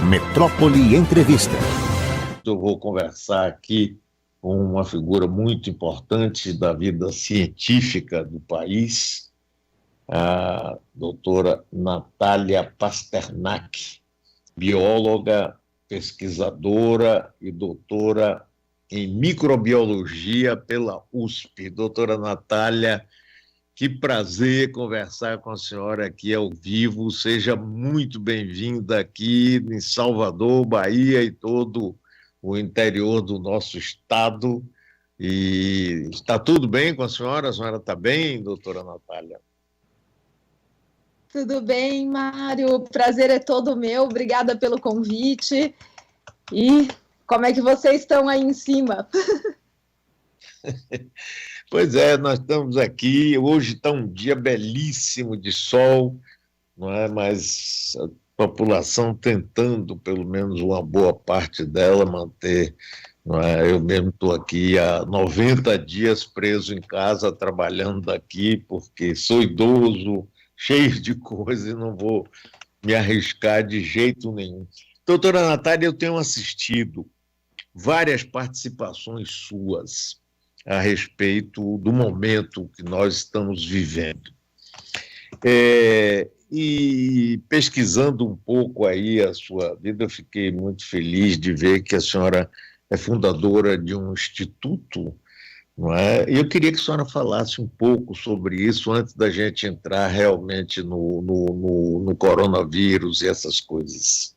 Metrópole Entrevista. Eu vou conversar aqui com uma figura muito importante da vida científica do país, a doutora Natália Pasternak, bióloga, pesquisadora e doutora em microbiologia pela USP. Doutora Natália, que prazer conversar com a senhora aqui ao vivo. Seja muito bem-vinda aqui em Salvador, Bahia e todo o interior do nosso estado. E está tudo bem com a senhora? A senhora está bem, doutora Natália? Tudo bem, Mário. O prazer é todo meu. Obrigada pelo convite. E como é que vocês estão aí em cima? Pois é, nós estamos aqui. Hoje está um dia belíssimo de sol, não é? Mas a população tentando, pelo menos uma boa parte dela, manter. Não é? Eu mesmo estou aqui há 90 dias preso em casa, trabalhando daqui, porque sou idoso, cheio de coisa e não vou me arriscar de jeito nenhum. Doutora Natália, eu tenho assistido várias participações suas a respeito do momento que nós estamos vivendo. E pesquisando um pouco aí a sua vida, eu fiquei muito feliz de ver que a senhora é fundadora de um instituto, não é? E eu queria que a senhora falasse um pouco sobre isso antes da gente entrar realmente no coronavírus e essas coisas.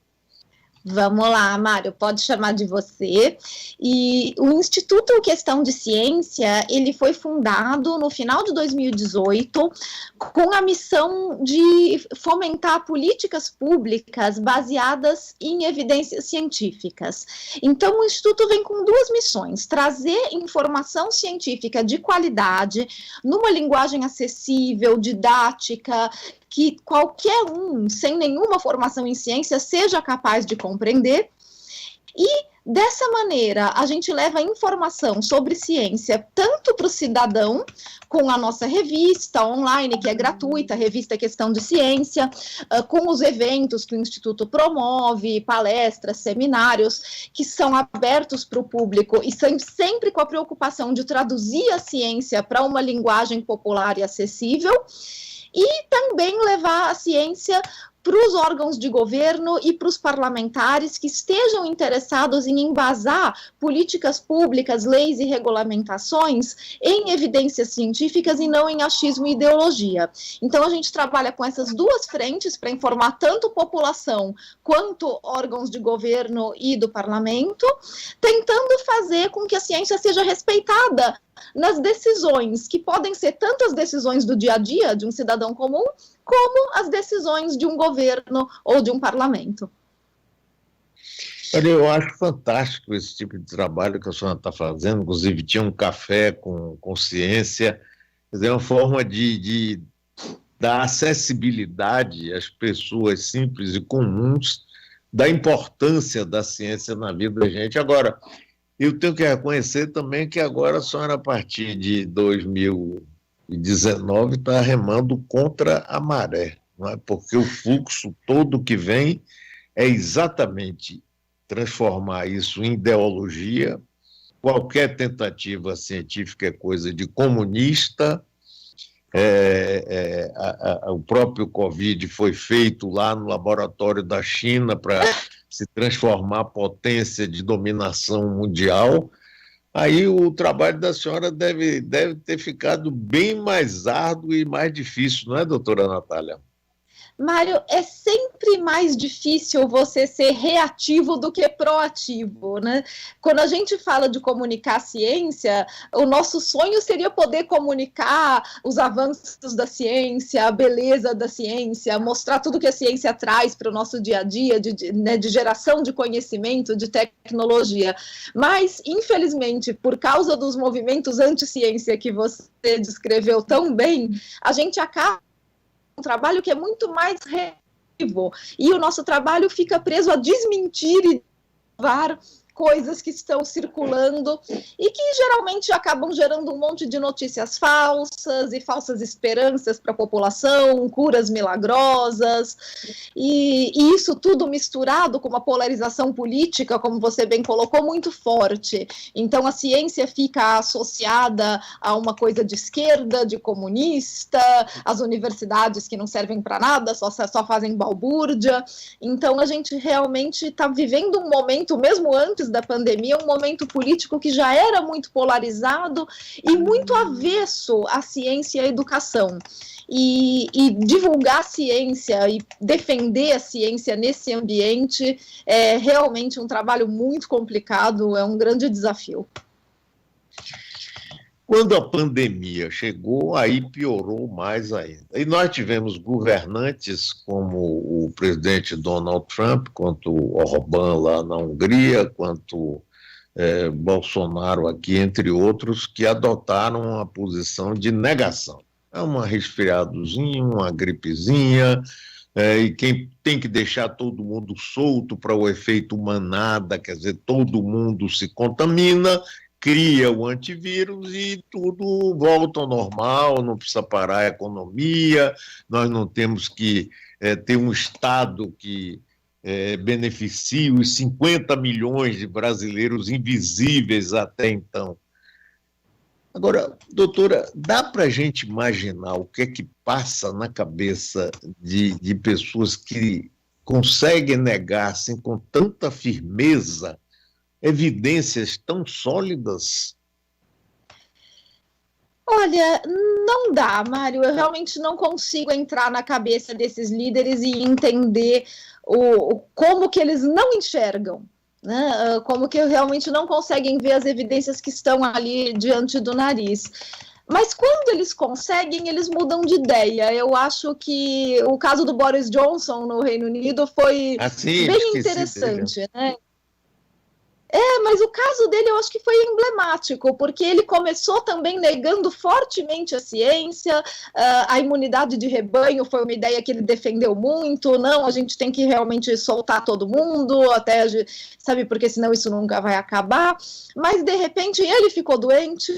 Vamos lá, Mário, pode chamar de você. E o Instituto Questão de Ciência, ele foi fundado no final de 2018 com a missão de fomentar políticas públicas baseadas em evidências científicas. Então, o Instituto vem com duas missões: trazer informação científica de qualidade, numa linguagem acessível, didática, que qualquer um, sem nenhuma formação em ciência, seja capaz de compreender. E, dessa maneira, a gente leva informação sobre ciência tanto para o cidadão, com a nossa revista online, que é gratuita, a revista Questão de Ciência, com os eventos que o Instituto promove, palestras, seminários, que são abertos para o público e sempre com a preocupação de traduzir a ciência para uma linguagem popular e acessível. E também levar a ciência para os órgãos de governo e para os parlamentares que estejam interessados em embasar políticas públicas, leis e regulamentações em evidências científicas e não em achismo e ideologia. Então, a gente trabalha com essas duas frentes para informar tanto população quanto órgãos de governo e do parlamento, tentando fazer com que a ciência seja respeitada nas decisões, que podem ser tanto as decisões do dia a dia de um cidadão comum, como as decisões de um governo ou de um parlamento. Olha, eu acho fantástico esse tipo de trabalho que a senhora está fazendo, inclusive tinha um café com ciência, quer dizer, uma forma de dar acessibilidade às pessoas simples e comuns da importância da ciência na vida da gente. Agora, eu tenho que reconhecer também que agora a senhora, a partir de 2019, está remando contra a maré, não é? Porque o fluxo todo que vem é exatamente transformar isso em ideologia. Qualquer tentativa científica é coisa de comunista. O próprio Covid foi feito lá no laboratório da China para se transformar potência de dominação mundial. Aí o trabalho da senhora deve ter ficado bem mais árduo e mais difícil, não é, doutora Natália? Mário, é sempre mais difícil você ser reativo do que proativo, né? Quando a gente fala de comunicar ciência, o nosso sonho seria poder comunicar os avanços da ciência, a beleza da ciência, mostrar tudo que a ciência traz para o nosso dia a dia, de geração de conhecimento, de tecnologia. Mas, infelizmente, por causa dos movimentos anti-ciência que você descreveu tão bem, a gente acaba um trabalho que é muito mais reativo, e o nosso trabalho fica preso a desmentir e provar coisas que estão circulando e que geralmente acabam gerando um monte de notícias falsas e falsas esperanças para a população, curas milagrosas, e isso tudo misturado com uma polarização política, como você bem colocou, muito forte. Então a ciência fica associada a uma coisa de esquerda, de comunista, as universidades que não servem para nada, só fazem balbúrdia. Então a gente realmente está vivendo um momento, mesmo antes da pandemia, um momento político que já era muito polarizado e muito avesso à ciência e à educação. E divulgar a ciência e defender a ciência nesse ambiente é realmente um trabalho muito complicado, é um grande desafio. Quando a pandemia chegou, aí piorou mais ainda. E nós tivemos governantes como o presidente Donald Trump, quanto Orbán lá na Hungria, quanto Bolsonaro aqui, entre outros, que adotaram uma posição de negação. É um resfriadozinho, uma gripezinha, e quem tem que deixar todo mundo solto para o efeito manada, quer dizer, todo mundo se contamina, cria o antivírus e tudo volta ao normal, não precisa parar a economia, nós não temos que ter um Estado que beneficie os 50 milhões de brasileiros invisíveis até então. Agora, doutora, dá para a gente imaginar o que é que passa na cabeça de pessoas que conseguem negar assim, com tanta firmeza evidências tão sólidas? Olha, não dá, Mário, eu realmente não consigo entrar na cabeça desses líderes e entender como que eles não enxergam, né? Como que realmente não conseguem ver as evidências que estão ali diante do nariz. Mas quando eles conseguem, eles mudam de ideia. Eu acho que o caso do Boris Johnson no Reino Unido foi bem interessante, né? Mas o caso dele eu acho que foi emblemático, porque ele começou também negando fortemente a ciência, a imunidade de rebanho foi uma ideia que ele defendeu muito, não, a gente tem que realmente soltar todo mundo, até, sabe, porque senão isso nunca vai acabar, mas de repente ele ficou doente,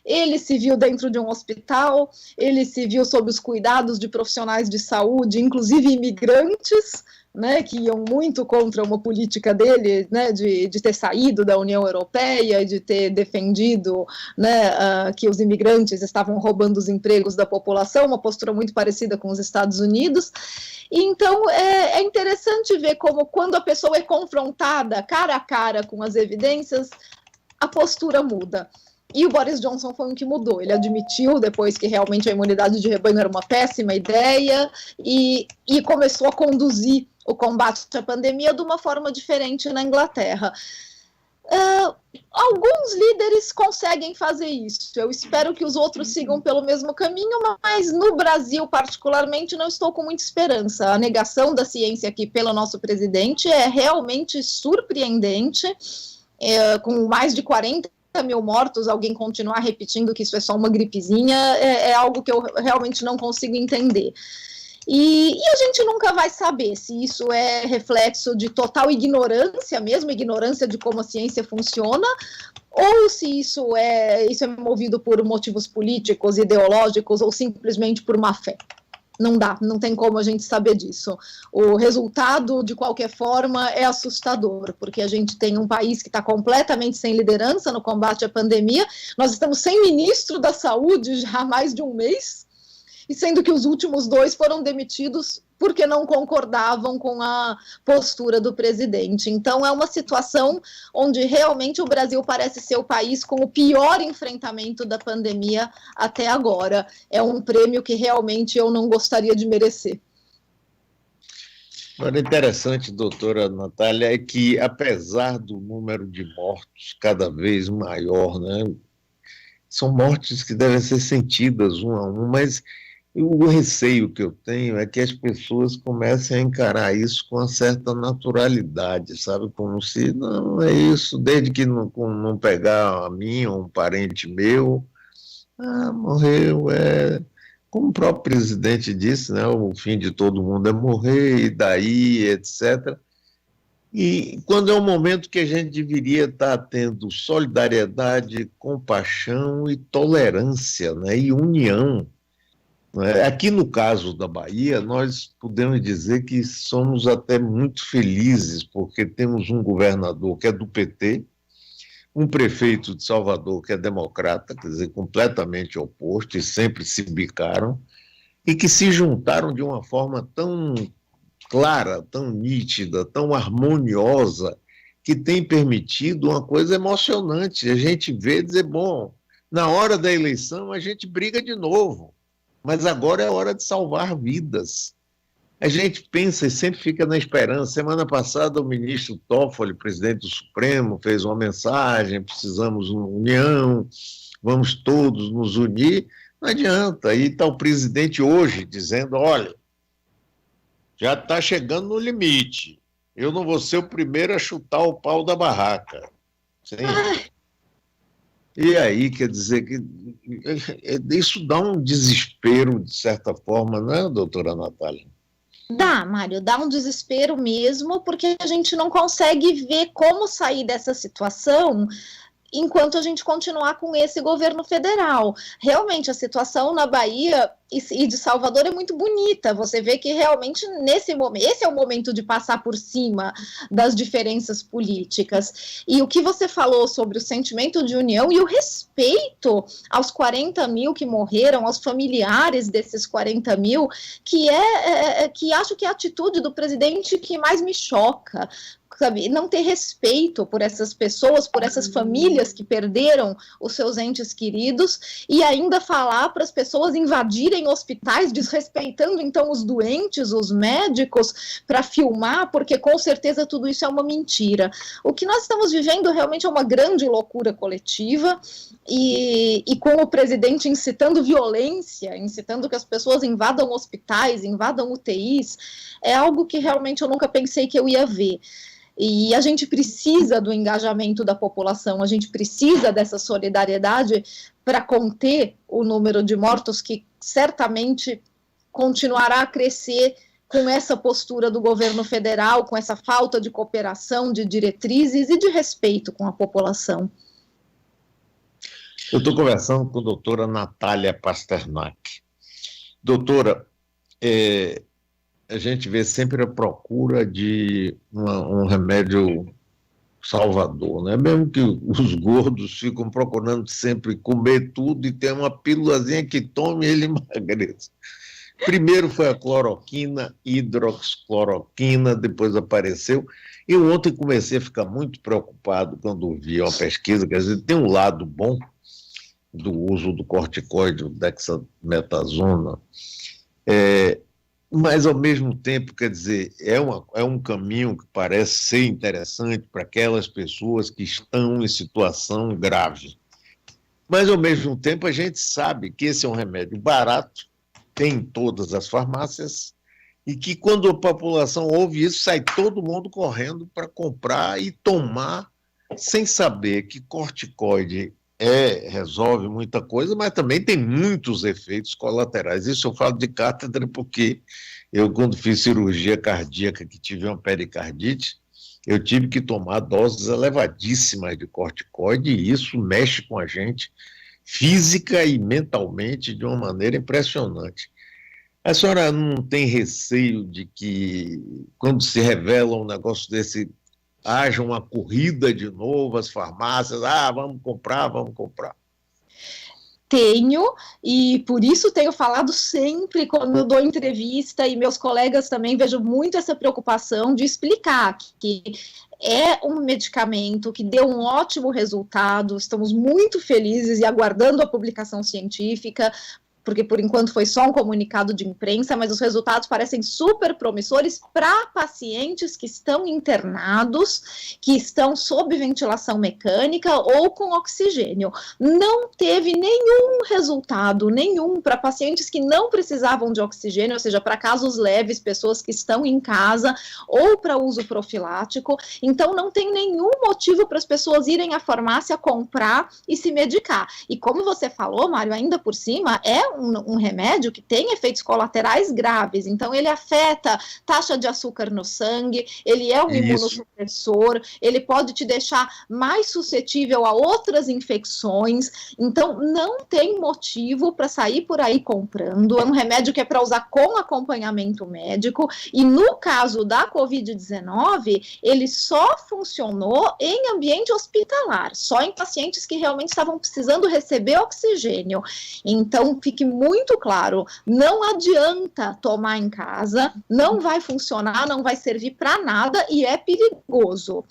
ele se viu dentro de um hospital, ele se viu sob os cuidados de profissionais de saúde, inclusive imigrantes, né, que iam muito contra uma política dele, né, de ter saído da União Europeia e de ter defendido, né, que os imigrantes estavam roubando os empregos da população, uma postura muito parecida com os Estados Unidos. E então é interessante ver como quando a pessoa é confrontada cara a cara com as evidências, a postura muda. E o Boris Johnson foi um que mudou, ele admitiu depois que realmente a imunidade de rebanho era uma péssima ideia e começou a conduzir o combate à pandemia de uma forma diferente na Inglaterra. Alguns líderes conseguem fazer isso, eu espero que os outros sigam pelo mesmo caminho, mas no Brasil particularmente não estou com muita esperança. A negação da ciência aqui pelo nosso presidente é realmente surpreendente, com mais de 40 mil mortos, alguém continuar repetindo que isso é só uma gripezinha, é algo que eu realmente não consigo entender. E a gente nunca vai saber se isso é reflexo de total ignorância mesmo, ignorância de como a ciência funciona, ou se isso é movido por motivos políticos, ideológicos, ou simplesmente por má fé. Não dá, não tem como a gente saber disso. O resultado, de qualquer forma, é assustador, porque a gente tem um país que está completamente sem liderança no combate à pandemia, nós estamos sem ministro da saúde já há mais de um mês, e sendo que os últimos 2 foram demitidos porque não concordavam com a postura do presidente. Então é uma situação onde realmente o Brasil parece ser o país com o pior enfrentamento da pandemia até agora. É um prêmio que realmente eu não gostaria de merecer. Agora, interessante, doutora Natália, é que apesar do número de mortos cada vez maior, né, são mortes que devem ser sentidas um a um, mas o receio que eu tenho é que as pessoas comecem a encarar isso com uma certa naturalidade, sabe? Como se, não, é isso, desde que não pegar a mim ou um parente meu, morreu, como o próprio presidente disse, né? O fim de todo mundo é morrer, e daí, etc. E quando é um momento que a gente deveria estar tendo solidariedade, compaixão e tolerância, né? E união. Né? Aqui no caso da Bahia, nós podemos dizer que somos até muito felizes, porque temos um governador que é do PT, um prefeito de Salvador que é democrata, quer dizer, completamente oposto, e sempre se bicaram, e que se juntaram de uma forma tão clara, tão nítida, tão harmoniosa, que tem permitido uma coisa emocionante. A gente vê dizer, bom, na hora da eleição a gente briga de novo, mas agora é hora de salvar vidas. A gente pensa e sempre fica na esperança. Semana passada o ministro Toffoli, presidente do Supremo, fez uma mensagem, precisamos de união, vamos todos nos unir. Não adianta. Aí está o presidente hoje dizendo, olha, já está chegando no limite. Eu não vou ser o primeiro a chutar o pau da barraca. Sim. E aí, quer dizer, que isso dá um desespero, de certa forma, não é, doutora Natália? Dá, Mário, dá um desespero mesmo, porque a gente não consegue ver como sair dessa situação enquanto a gente continuar com esse governo federal. Realmente, a situação na Bahia e de Salvador é muito bonita. Você vê que realmente nesse momento, esse é o momento de passar por cima das diferenças políticas. E o que você falou sobre o sentimento de união e o respeito aos 40 mil que morreram, aos familiares desses 40 mil, que acho que é a atitude do presidente que mais me choca. Sabe, não ter respeito por essas pessoas, por essas famílias que perderam os seus entes queridos, e ainda falar para as pessoas invadirem hospitais, desrespeitando então os doentes, os médicos, para filmar, porque com certeza tudo isso é uma mentira. O que nós estamos vivendo realmente é uma grande loucura coletiva, e com o presidente incitando violência, incitando que as pessoas invadam hospitais, invadam UTIs, é algo que realmente eu nunca pensei que eu ia ver. E a gente precisa do engajamento da população, a gente precisa dessa solidariedade para conter o número de mortos que certamente continuará a crescer com essa postura do governo federal, com essa falta de cooperação, de diretrizes e de respeito com a população. Eu estou conversando com a doutora Natália Pasternak. Doutora, a gente vê sempre a procura de um remédio salvador, né? Mesmo que os gordos ficam procurando sempre comer tudo e ter uma pílulazinha que tome e ele emagreça. Primeiro foi a cloroquina, hidroxicloroquina, depois apareceu. E ontem comecei a ficar muito preocupado quando vi uma pesquisa, quer dizer, tem um lado bom do uso do corticoide, o dexametasona, mas, ao mesmo tempo, quer dizer, é um caminho que parece ser interessante para aquelas pessoas que estão em situação grave. Mas, ao mesmo tempo, a gente sabe que esse é um remédio barato, tem em todas as farmácias, e que quando a população ouve isso, sai todo mundo correndo para comprar e tomar, sem saber que corticoide resolve muita coisa, mas também tem muitos efeitos colaterais. Isso eu falo de cátedra porque eu, quando fiz cirurgia cardíaca, que tive uma pericardite, eu tive que tomar doses elevadíssimas de corticoide, e isso mexe com a gente física e mentalmente de uma maneira impressionante. A senhora não tem receio de que, quando se revela um negócio desse, haja uma corrida de novo, as farmácias, vamos comprar, vamos comprar? Tenho, e por isso tenho falado sempre quando eu dou entrevista, e meus colegas também, vejo muito essa preocupação de explicar que é um medicamento que deu um ótimo resultado, estamos muito felizes e aguardando a publicação científica, porque por enquanto foi só um comunicado de imprensa, mas os resultados parecem super promissores para pacientes que estão internados, que estão sob ventilação mecânica ou com oxigênio. Não teve nenhum resultado, nenhum, para pacientes que não precisavam de oxigênio, ou seja, para casos leves, pessoas que estão em casa, ou para uso profilático. Então, não tem nenhum motivo para as pessoas irem à farmácia comprar e se medicar. E como você falou, Mário, ainda por cima, é um remédio que tem efeitos colaterais graves, então ele afeta taxa de açúcar no sangue, ele é um imunossupressor, ele pode te deixar mais suscetível a outras infecções, então não tem motivo para sair por aí comprando, é um remédio que é para usar com acompanhamento médico, e no caso da Covid-19, ele só funcionou em ambiente hospitalar, só em pacientes que realmente estavam precisando receber oxigênio. Então, fique muito claro, não adianta tomar em casa, não vai funcionar, não vai servir para nada e é perigoso.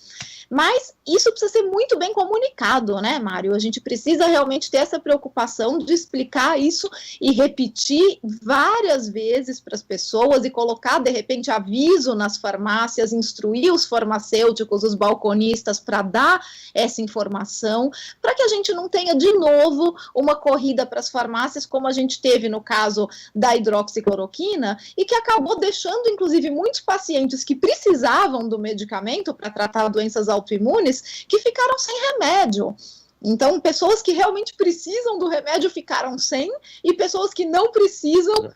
Mas isso precisa ser muito bem comunicado, né, Mário? A gente precisa realmente ter essa preocupação de explicar isso e repetir várias vezes para as pessoas e colocar, de repente, aviso nas farmácias, instruir os farmacêuticos, os balconistas para dar essa informação, para que a gente não tenha de novo uma corrida para as farmácias, como a gente teve no caso da hidroxicloroquina, e que acabou deixando, inclusive, muitos pacientes que precisavam do medicamento para tratar doenças autoimunes, que ficaram sem remédio. Então, pessoas que realmente precisam do remédio ficaram sem, e pessoas que não precisam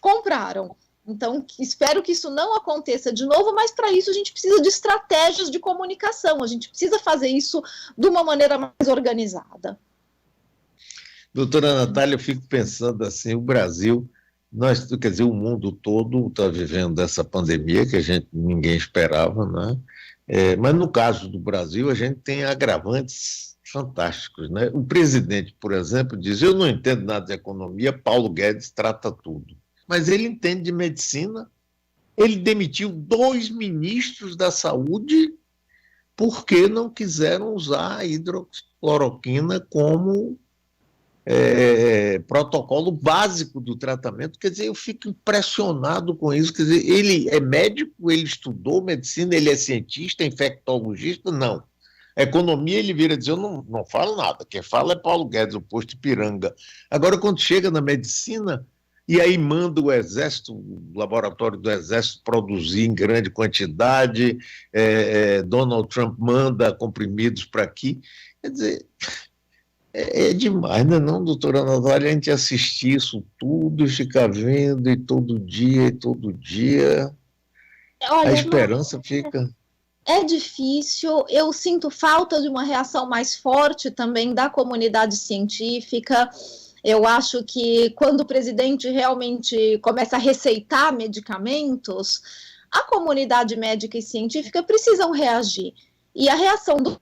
compraram. Então, espero que isso não aconteça de novo, mas para isso a gente precisa de estratégias de comunicação, a gente precisa fazer isso de uma maneira mais organizada. Doutora Natália, eu fico pensando assim, o Brasil, quer dizer, o mundo todo está vivendo essa pandemia que ninguém esperava, né? Mas no caso do Brasil, a gente tem agravantes fantásticos, né? O presidente, por exemplo, diz, eu não entendo nada de economia, Paulo Guedes trata tudo. Mas ele entende de medicina, ele demitiu 2 ministros da saúde porque não quiseram usar a hidroxicloroquina como protocolo básico do tratamento. Quer dizer, eu fico impressionado com isso. Quer dizer, ele é médico, ele estudou medicina, ele é cientista, infectologista? Não. Economia, ele vira dizer, eu não falo nada, quem fala é Paulo Guedes, o posto Ipiranga. Agora, quando chega na medicina, e aí manda o Exército, o laboratório do Exército produzir em grande quantidade, Donald Trump manda comprimidos para aqui. Quer dizer, é demais, não, doutora Natália, a gente assistir isso tudo e ficar vendo, e todo dia, Olha, a esperança fica... É difícil, eu sinto falta de uma reação mais forte também da comunidade científica. Eu acho que quando o presidente realmente começa a receitar medicamentos, a comunidade médica e científica precisam reagir. E a reação do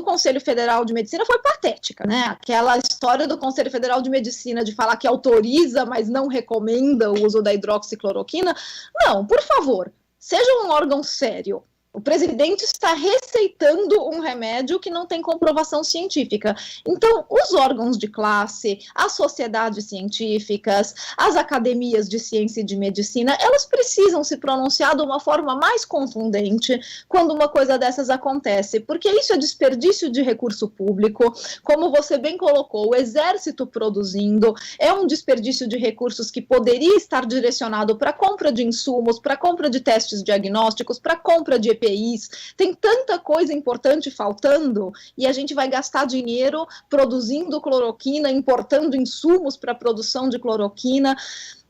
Conselho Federal de Medicina foi patética, né? Aquela história do Conselho Federal de Medicina de falar que autoriza, mas não recomenda o uso da hidroxicloroquina. Não, por favor, seja um órgão sério. O presidente está receitando um remédio que não tem comprovação científica. Então, os órgãos de classe, as sociedades científicas, as academias de ciência e de medicina, elas precisam se pronunciar de uma forma mais contundente quando uma coisa dessas acontece, porque isso é desperdício de recurso público, como você bem colocou, o Exército produzindo, é um desperdício de recursos que poderia estar direcionado para compra de insumos, para compra de testes diagnósticos, para compra de EPIs, tem tanta coisa importante faltando e a gente vai gastar dinheiro produzindo cloroquina, importando insumos para a produção de cloroquina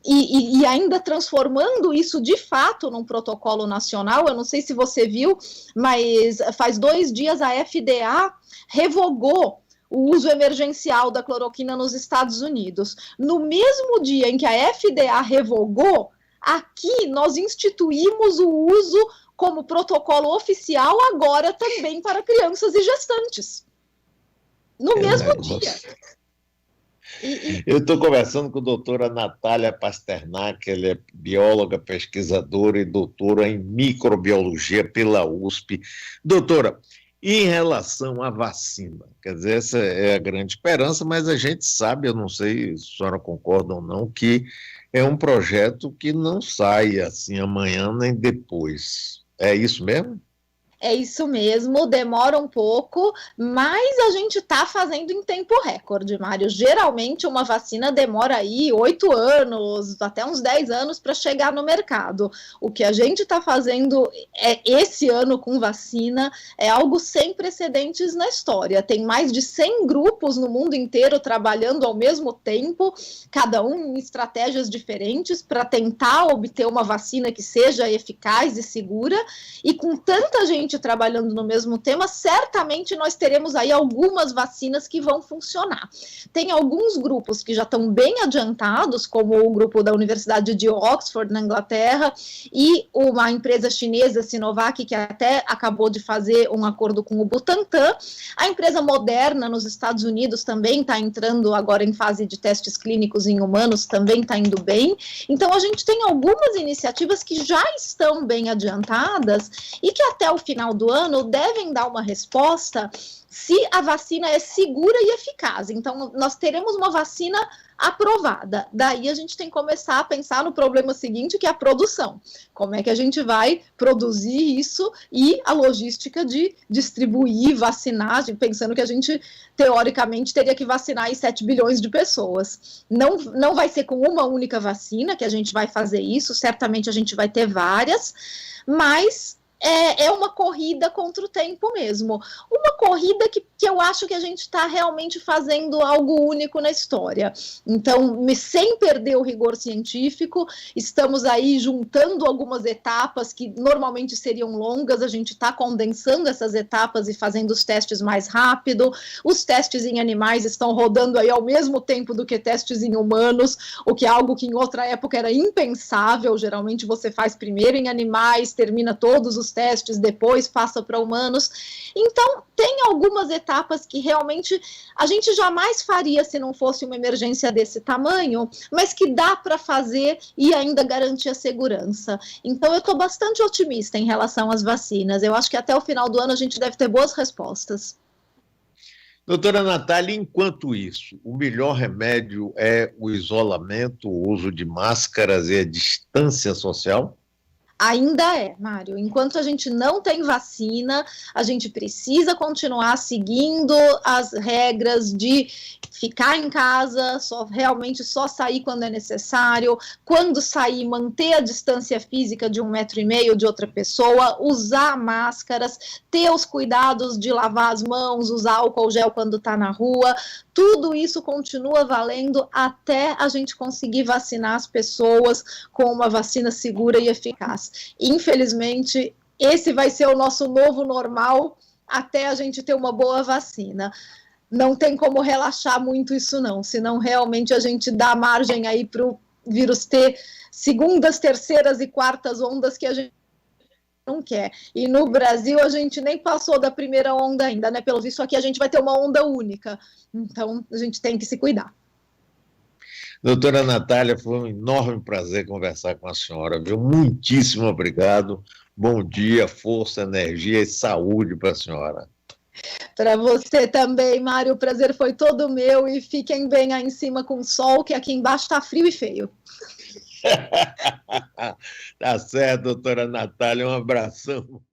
e ainda transformando isso de fato num protocolo nacional. Eu não sei se você viu, mas faz 2 dias a FDA revogou o uso emergencial da cloroquina nos Estados Unidos. No mesmo dia em que a FDA revogou, aqui nós instituímos o uso como protocolo oficial agora também para crianças e gestantes. No mesmo dia. Eu estou conversando com a doutora Natália Pasternak, ela é bióloga, pesquisadora e doutora em microbiologia pela USP. Doutora, em relação à vacina, quer dizer, essa é a grande esperança, mas a gente sabe, eu não sei se a senhora concorda ou não, que é um projeto que não sai assim amanhã nem depois. É isso mesmo? É isso mesmo, demora um pouco, mas a gente está fazendo em tempo recorde, Mário. Geralmente uma vacina demora aí 8 anos, até uns 10 anos para chegar no mercado. O que a gente está fazendo esse ano com vacina é algo sem precedentes na história. Tem mais de 100 grupos no mundo inteiro trabalhando ao mesmo tempo, cada um em estratégias diferentes para tentar obter uma vacina que seja eficaz e segura, e com tanta gente trabalhando no mesmo tema, certamente nós teremos aí algumas vacinas que vão funcionar. Tem alguns grupos que já estão bem adiantados, como o grupo da Universidade de Oxford, na Inglaterra, e uma empresa chinesa, Sinovac, que até acabou de fazer um acordo com o Butantan. A empresa Moderna, nos Estados Unidos, também está entrando agora em fase de testes clínicos em humanos, também está indo bem. Então, a gente tem algumas iniciativas que já estão bem adiantadas e que até o final do ano devem dar uma resposta se a vacina é segura e eficaz. Então, nós teremos uma vacina aprovada. Daí a gente tem que começar a pensar no problema seguinte, que é a produção. Como é que a gente vai produzir isso e a logística de distribuir, vacinar, pensando que a gente, teoricamente, teria que vacinar aí 7 bilhões de pessoas. Não vai ser com uma única vacina que a gente vai fazer isso, certamente a gente vai ter várias, mas é uma corrida contra o tempo mesmo. Uma corrida que eu acho que a gente está realmente fazendo algo único na história. Então, sem perder o rigor científico, estamos aí juntando algumas etapas que normalmente seriam longas, a gente está condensando essas etapas e fazendo os testes mais rápido. Os testes em animais estão rodando aí ao mesmo tempo do que testes em humanos, o que é algo que em outra época era impensável. Geralmente você faz primeiro em animais, termina todos os testes, depois passa para humanos. Então, tem algumas etapas que realmente a gente jamais faria se não fosse uma emergência desse tamanho, mas que dá para fazer e ainda garantir a segurança. Então, eu estou bastante otimista em relação às vacinas. Eu acho que até o final do ano a gente deve ter boas respostas. Doutora Natália, enquanto isso, o melhor remédio é o isolamento, o uso de máscaras e a distância social? Ainda é, Mário. Enquanto a gente não tem vacina, a gente precisa continuar seguindo as regras de ficar em casa, realmente só sair quando é necessário, quando sair, manter a distância física de 1,5 metro de outra pessoa, usar máscaras, ter os cuidados de lavar as mãos, usar álcool gel quando está na rua. Tudo isso continua valendo até a gente conseguir vacinar as pessoas com uma vacina segura e eficaz. Infelizmente, esse vai ser o nosso novo normal até a gente ter uma boa vacina. Não tem como relaxar muito isso não, senão realmente a gente dá margem aí para o vírus ter segundas, terceiras e quartas ondas que a gente não quer. E no Brasil a gente nem passou da primeira onda ainda, né? Pelo visto aqui a gente vai ter uma onda única. Então a gente tem que se cuidar. Doutora Natália, foi um enorme prazer conversar com a senhora, viu? Muitíssimo obrigado. Bom dia, força, energia e saúde para a senhora. Para você também, Mário, o prazer foi todo meu e fiquem bem aí em cima com o sol, que aqui embaixo está frio e feio. Tá certo, doutora Natália, um abração.